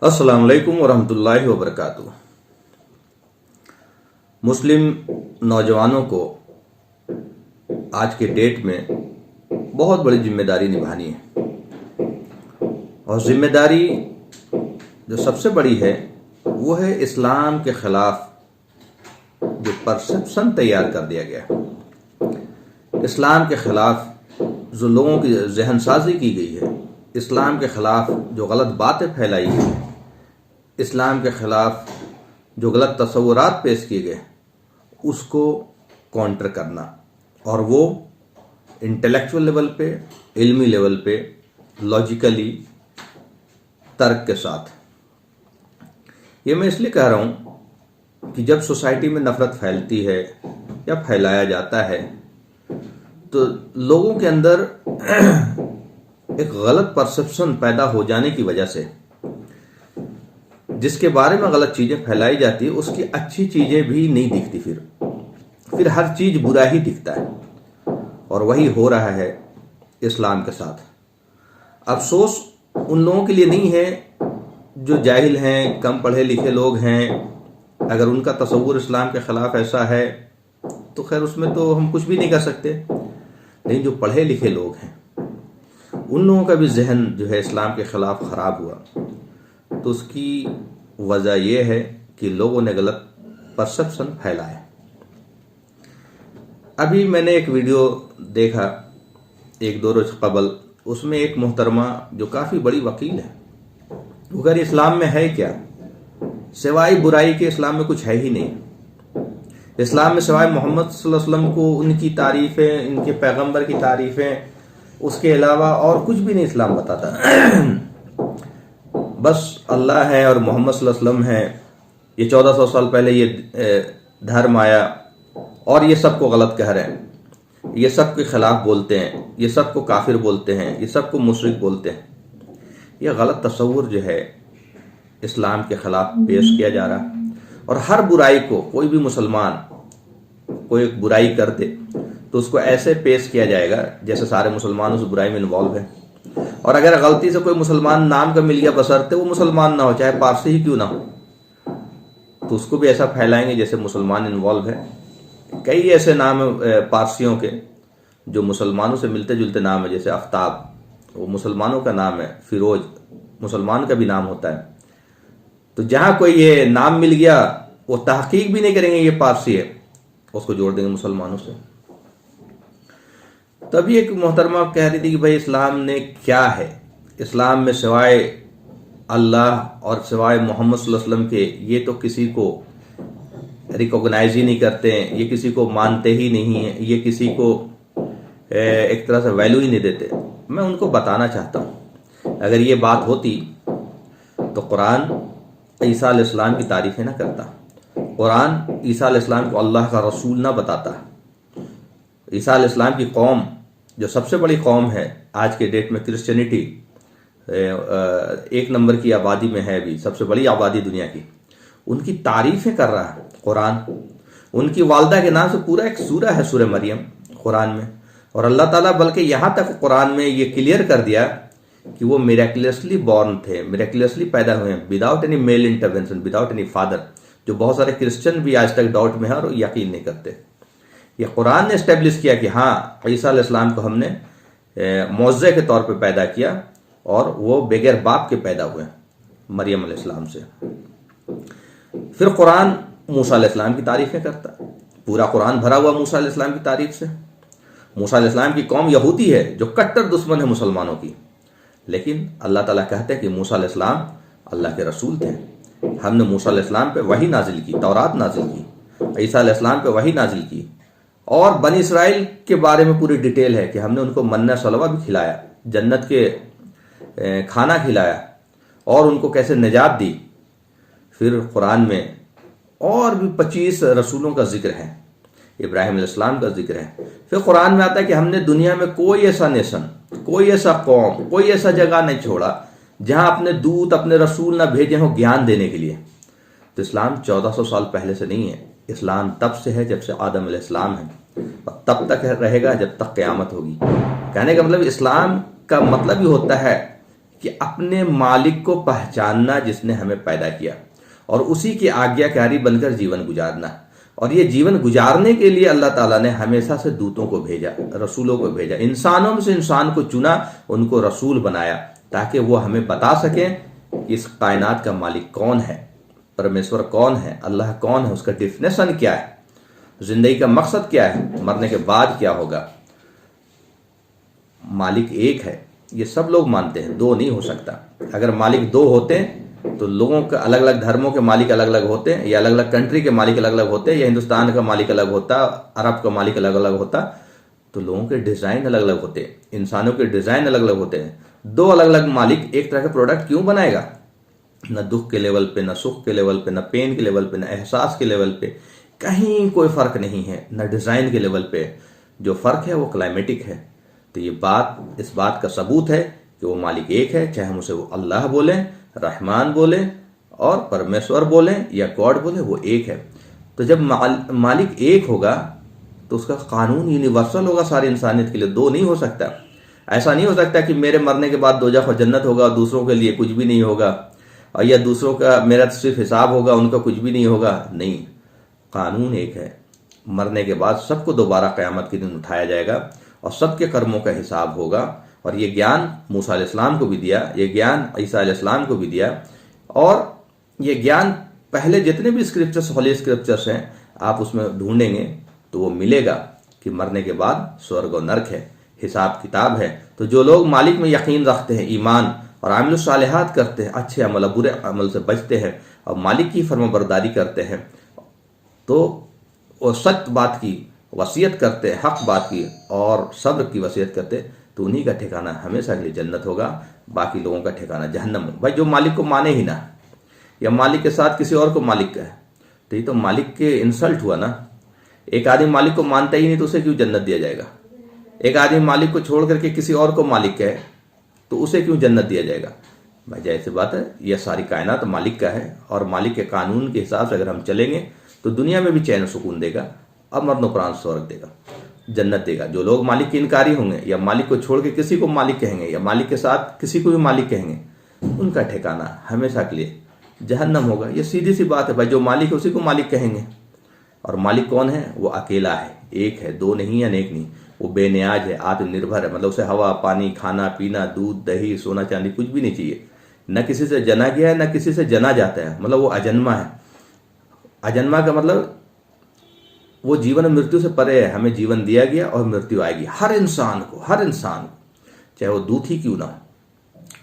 अस्सलाम वालेकुम वरहमतुल्लाहि वबरकातुह। मुस्लिम नौजवानों को आज के डेट में बहुत बड़ी जिम्मेदारी निभानी है और जिम्मेदारी जो सबसे बड़ी है वो है इस्लाम के ख़िलाफ़ जो परसेप्शन तैयार कर दिया गया है, इस्लाम के ख़िलाफ़ जो लोगों की जहनसाजी की गई है, इस्लाम के ख़िलाफ़ जो गलत बातें फैलाई गई हैं, इस्लाम के ख़िलाफ़ जो गलत तस्वुरात पेश किए गए उसको काउंटर करना, और वो इंटेलेक्चुअल लेवल पे, इल्मी लेवल पे, लॉजिकली, तर्क के साथ। ये मैं इसलिए कह रहा हूँ कि जब सोसाइटी में नफ़रत फैलती है या फैलाया जाता है तो लोगों के अंदर एक गलत परसेप्शन पैदा हो जाने की वजह से जिसके बारे में गलत चीज़ें फैलाई जाती है उसकी अच्छी चीज़ें भी नहीं दिखती, फिर हर चीज़ बुरा ही दिखता है, और वही हो रहा है इस्लाम के साथ। अफसोस उन लोगों के लिए नहीं है जो जाहिल हैं, कम पढ़े लिखे लोग हैं। अगर उनका तसव्वुर इस्लाम के ख़िलाफ़ ऐसा है तो खैर उसमें तो हम कुछ भी नहीं कर सकते, लेकिन जो पढ़े लिखे लोग हैं उन लोगों का भी जहन जो है इस्लाम के ख़िलाफ़ ख़राब हुआ, तो उसकी वजह यह है कि लोगों ने गलत परसेप्शन फैलाया। अभी मैंने एक वीडियो देखा एक दो रोज कबल, उसमें एक मोहतरमा जो काफ़ी बड़ी वकील है वो कह रही इस्लाम में है क्या, सिवाय बुराई के इस्लाम में कुछ है ही नहीं। इस्लाम में सिवाय मोहम्मद सल्लल्लाहु अलैहि वसल्लम को, उनकी तारीफ़ें, इनके पैगंबर की तारीफ़ें, उसके अलावा और कुछ भी नहीं इस्लाम बताता। बस अल्लाह है और मोहम्मद सल्लल्लाहु अलैहि वसल्लम है, ये 1400 साल पहले ये धर्म आया, और ये सबको गलत कह रहे हैं, ये सब के ख़िलाफ़ बोलते हैं, ये सबको काफिर बोलते हैं, ये सबको मुशरिक बोलते हैं। ये गलत तस्वुर जो है इस्लाम के ख़िलाफ़ पेश किया जा रहा है, और हर बुराई को कोई भी मुसलमान कोई एक बुराई कर दे तो उसको ऐसे पेश किया जाएगा जैसे सारे मुसलमान उस बुराई में इन्वॉल्व हैं। और अगर गलती से कोई मुसलमान नाम का मिल गया बशर्ते वो मुसलमान ना हो, चाहे पारसी ही क्यों ना हो, तो उसको भी ऐसा फैलाएंगे जैसे मुसलमान इन्वॉल्व है। कई ऐसे नाम पारसियों के जो मुसलमानों से मिलते जुलते नाम है, जैसे आफ्ताब वो मुसलमानों का नाम है, फिरोज मुसलमान का भी नाम होता है। तो जहां कोई ये नाम मिल गया वो तहकीक भी नहीं करेंगे ये पारसी है, उसको जोड़ देंगे मुसलमानों से। तभी एक मोहतरमा कह रही थी कि भाई इस्लाम ने क्या है, इस्लाम में सिवाय अल्लाह और सिवाय मोहम्मद सल्लल्लाहु अलैहि वसल्लम के ये तो किसी को रिकॉग्नाइज ही नहीं करते हैं, ये किसी को मानते ही नहीं है, ये किसी को एक तरह से वैल्यू ही नहीं देते। मैं उनको बताना चाहता हूँ अगर ये बात होती तो कुरान ईसा अलैहिस्सलाम की तारीफ़ें ना करता, कुरान ईसा अलैहिस्सलाम को अल्लाह का रसूल ना बताता। ईसा अलैहिस्सलाम की कौम जो सबसे बड़ी कौम है आज के डेट में, क्रिश्चियनिटी एक नंबर की आबादी में है, अभी सबसे बड़ी आबादी दुनिया की, उनकी तारीफ़ें कर रहा है कुरान। उनकी वालदा के नाम से पूरा एक सूरा है, सूरह मरियम कुरान में। और अल्लाह ताला बल्कि यहाँ तक कुरान में ये क्लियर कर दिया कि वो मिरेकुलसली बॉर्न थे, मिरेकुलसली पैदा हुए हैं, without any male intervention, without any father, जो बहुत सारे क्रिश्चियन भी आज तक डाउट में है और यकीन नहीं करते। ये कुरान ने इस्टेब्लिश किया कि हाँ ईसा अलैहिस्सलाम को हमने मौज़े के तौर पे पैदा किया और वो बगैर बाप के पैदा हुए मरियम अलैहिस्सलाम से। फिर कुरान मूसा अलैहिस्सलाम की तारीफ़ें करता, पूरा कुरान भरा हुआ मूसा अलैहिस्सलाम की तारीफ से। मूसा अलैहिस्सलाम की कौम यहूदी है जो कट्टर दुश्मन है मुसलमानों की, लेकिन अल्लाह ताला कहते हैं कि मूसा अलैहिस्सलाम अल्लाह के रसूल थे, हमने मूसा अलैहिस्सलाम पे वही नाजिल की, तौरात नाजिल की, ईसा अलैहिस्सलाम पे वही नाजिल की। और बनी इसराइल के बारे में पूरी डिटेल है कि हमने उनको मन्ना सलवा भी खिलाया, जन्नत के खाना खिलाया और उनको कैसे निजात दी। फिर कुरान में और भी 25 रसूलों का जिक्र है, इब्राहिम अलैहिस्सलाम का जिक्र है। फिर कुरान में आता है कि हमने दुनिया में कोई ऐसा नेशन, कोई ऐसा कौम, कोई ऐसा जगह नहीं छोड़ा जहां अपने दूत, अपने रसूल ना भेजे हो ज्ञान देने के लिए। तो इस्लाम 1400 साल पहले से नहीं है, इस्लाम तब से है जब से आदम अलैहिस्सलाम है, और तब तक रहेगा जब तक क़यामत होगी। कहने का मतलब इस्लाम का मतलब ही होता है कि अपने मालिक को पहचानना जिसने हमें पैदा किया, और उसी की आज्ञाकारी बनकर जीवन गुजारना। और ये जीवन गुजारने के लिए अल्लाह ताला ने हमेशा से दूतों को भेजा, रसूलों को भेजा, इंसानों में से इंसान को चुना, उनको रसूल बनाया, ताकि वो हमें बता सकें कि इस कायनात का मालिक कौन है, परमेश्वर कौन है, अल्लाह कौन है, उसका डिफिनेशन क्या है, जिंदगी का मकसद क्या है, मरने के बाद क्या होगा। मालिक एक है, ये सब लोग मानते हैं, दो नहीं हो सकता। अगर मालिक दो होते तो लोगों के अलग अलग धर्मों के मालिक अलग अलग होते, या अलग अलग कंट्री के मालिक अलग अलग होते, या हिंदुस्तान का मालिक अलग होता, अरब का मालिक अलग अलग होता, तो लोगों के डिजाइन अलग अलग होते, इंसानों के डिजाइन अलग अलग होते हैं। दो अलग अलग मालिक एक तरह का प्रोडक्ट क्यों बनाएगा? न दुख के लेवल पे, न सुख के लेवल पे, न पेन के लेवल पे, न एहसास के लेवल पे, कहीं कोई फर्क नहीं है, न डिजाइन के लेवल पे। जो फर्क है वो क्लाइमेटिक है। तो ये बात, इस बात का सबूत है कि वो मालिक एक है, चाहे हम उसे वो अल्लाह बोले, रहमान बोले और परमेश्वर बोले या गॉड बोले, वो एक है। तो जब मालिक एक होगा तो उसका कानून यूनिवर्सल होगा सारी इंसानियत के लिए, दो नहीं हो सकता। ऐसा नहीं हो सकता कि मेरे मरने के बाद दोजख और जन्नत होगा और दूसरों के लिए कुछ भी नहीं होगा, और या दूसरों का मेरा सिर्फ हिसाब होगा, उनका कुछ भी नहीं होगा। नहीं, कानून एक है। मरने के बाद सबको दोबारा क़यामत के दिन उठाया जाएगा और सबके कर्मों का हिसाब होगा। और ये ज्ञान मूसा अलैहिस्सलाम को भी दिया, ये ज्ञान ईसा अलैहिस्सलाम को भी दिया, और ये ज्ञान पहले जितने भी स्क्रिप्चर्स, होली स्क्रिप्चर्स हैं, आप उसमें ढूंढेंगे तो वो मिलेगा कि मरने के बाद स्वर्ग और नरक है, हिसाब किताब है। तो जो लोग मालिक में यकीन रखते हैं, ईमान और आमिल सालिहात करते हैं, अच्छे अमल बुरे अमल से बचते हैं और मालिक की फर्माबरदारी करते हैं, तो वो सत्य बात की वसीयत करते हैं, हक बात की और सब्र की वसीयत करते हैं, तो उन्हीं का ठिकाना हमेशा के लिए जन्नत होगा, बाकी लोगों का ठिकाना जहन्नम होगा। भाई जो मालिक को माने ही ना, या मालिक के साथ किसी और को मालिक कहे, तो ये तो मालिक के इंसल्ट हुआ ना। एक आदमी मालिक को मानता ही नहीं तो उसे क्यों जन्नत दिया जाएगा? एक आदमी मालिक को छोड़ करके किसी और को मालिक कहे तो उसे क्यों जन्नत दिया जाएगा? भाई जाहिर सी बात है, यह सारी कायनात मालिक का है, और मालिक के कानून के हिसाब से अगर हम चलेंगे तो दुनिया में भी चैन सुकून देगा, अब मरनोपरांत स्वर्ग देगा, जन्नत देगा। जो लोग मालिक के इनकारी होंगे, या मालिक को छोड़ के किसी को मालिक कहेंगे, या मालिक के साथ किसी को भी मालिक कहेंगे, उनका ठिकाना हमेशा के लिए जहन्नम होगा। ये सीधी सी बात है। भाई जो मालिक है उसी को मालिक कहेंगे, और मालिक कौन है? वो अकेला है, एक है, दो नहीं, अनेक नहीं। वो बेनियाज है, आत्मनिर्भर है, मतलब उसे हवा, पानी, खाना पीना, दूध, दही, सोना चांदी कुछ भी नहीं चाहिए। न किसी से जना गया है, न किसी से जना जाता है, मतलब वो अजन्मा है। अजन्मा का मतलब वो जीवन और मृत्यु से परे है। हमें जीवन दिया गया और मृत्यु आएगी हर इंसान को, हर इंसान को, चाहे वो दूत ही क्यों ना हो।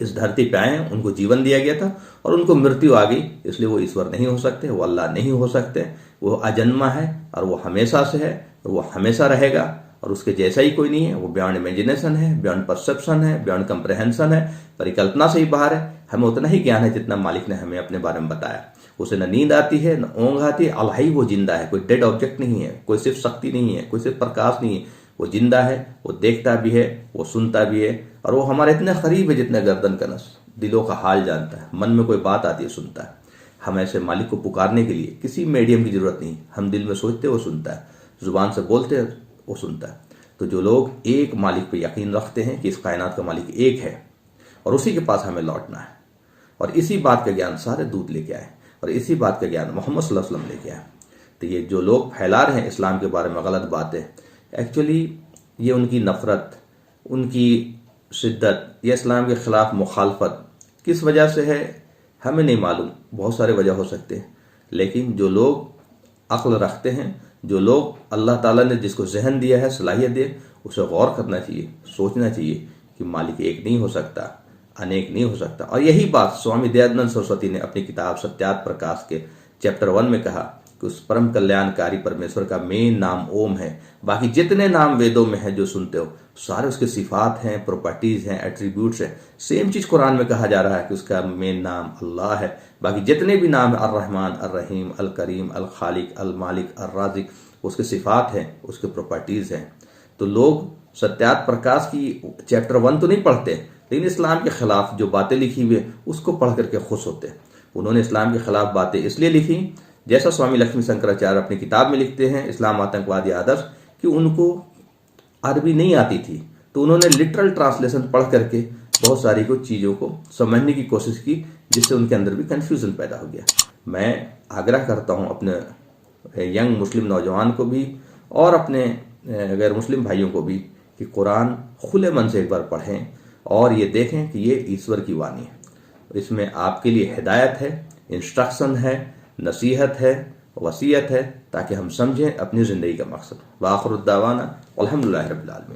इस धरती पे आए, उनको जीवन दिया गया था और उनको मृत्यु आ गई, इसलिए वो ईश्वर नहीं हो सकते, वो अल्लाह नहीं हो सकते। वो अजन्मा है और वो हमेशा से है, वो हमेशा रहेगा, और उसके जैसा ही कोई नहीं है। वो बियॉन्ड इमेजिनेशन है, बियॉन्ड परसेप्शन है, बियॉन्ड कंप्रहेंशन है, परिकल्पना से ही बाहर है। हमें उतना ही ज्ञान है जितना मालिक ने हमें अपने बारे में बताया। उसे न नींद आती है, न ऊँघ आती है, अल्लाह ही वो जिंदा है, कोई डेड ऑब्जेक्ट नहीं है, कोई सिर्फ शक्ति नहीं है, कोई सिर्फ प्रकाश नहीं है। वो जिंदा है, वो देखता भी है, वो सुनता भी है, और वो हमारे इतने करीब है जितने गर्दन का नस। दिलों का हाल जानता है, मन में कोई बात आती है सुनता है। हम ऐसे मालिक को पुकारने के लिए किसी मीडियम की जरूरत नहीं। हम दिल में सोचते वो सुनता है, जुबान से बोलते वो सुनता है। तो जो लोग एक मालिक पर यकीन रखते हैं कि इस कायनात का मालिक एक है और उसी के पास हमें लौटना है, और इसी बात का ज्ञान सारे दूत लेके आए, और इसी बात का ज्ञान मोहम्मद सल्लल्लाहु अलैहि वसल्लम लेके आए। तो ये जो लोग फैला रहे हैं इस्लाम के बारे में गलत बातें, एक्चुअली ये उनकी नफरत, उनकी शिद्दत या इस्लाम के खिलाफ मुखालफत किस वजह से है हमें नहीं मालूम। बहुत सारे वजह हो सकते हैं, लेकिन जो लोग अक्ल रखते हैं, जो लोग अल्लाह ताला ने जिसको जहन दिया है, सलाहियत दी, उसे गौर करना चाहिए, सोचना चाहिए कि मालिक एक नहीं हो सकता, अनेक नहीं हो सकता। और यही बात स्वामी दयानंद सरस्वती ने अपनी किताब सत्यार्थ प्रकाश के चैप्टर 1 में कहा कि उस परम कल्याणकारी परमेश्वर का मेन नाम ओम है। बाकी जितने नाम वेदों में है जो सुनते हो, सारे उसके सिफात हैं, प्रॉपर्टीज हैं, एट्रीब्यूट्स हैं। सेम चीज कुरान में कहा जा रहा है कि उसका मेन नाम अल्लाह है। बाकी जितने भी नाम है, अर रहमान, अर रहीम, अल करीम, अल खालिक, अल मालिक, अर राजिक, उसके सिफात हैं, उसके प्रॉपर्टीज हैं। तो लोग सत्यार्थ प्रकाश की चैप्टर 1 तो नहीं पढ़ते, लेकिन इस्लाम के खिलाफ जो बातें लिखी हुई है उसको पढ़ करके खुश होते हैं। उन्होंने इस्लाम के खिलाफ बातें इसलिए लिखी, जैसा स्वामी लक्ष्मी शंकराचार्य अपनी किताब में लिखते हैं इस्लाम आतंकवादी आदर्श, कि उनको अरबी नहीं आती थी, तो उन्होंने लिटरल ट्रांसलेशन पढ़ करके बहुत सारी कुछ चीज़ों को समझने की कोशिश की, जिससे उनके अंदर भी कन्फ्यूज़न पैदा हो गया। मैं आग्रह करता हूँ अपने यंग मुस्लिम नौजवान को भी और अपने गैर मुस्लिम भाइयों को भी कि कुरान खुले मन से एक बार पढ़ें और ये देखें कि ये ईश्वर की वाणी है। इसमें आपके लिए हिदायत है, इंस्ट्रक्शन है, नसीहत है, वसीयत है, ताकि हम समझें अपनी ज़िंदगी का मकसद। व आखिर दावाना अल्हम्दुलिल्लाहि रब्बिल आलमीन।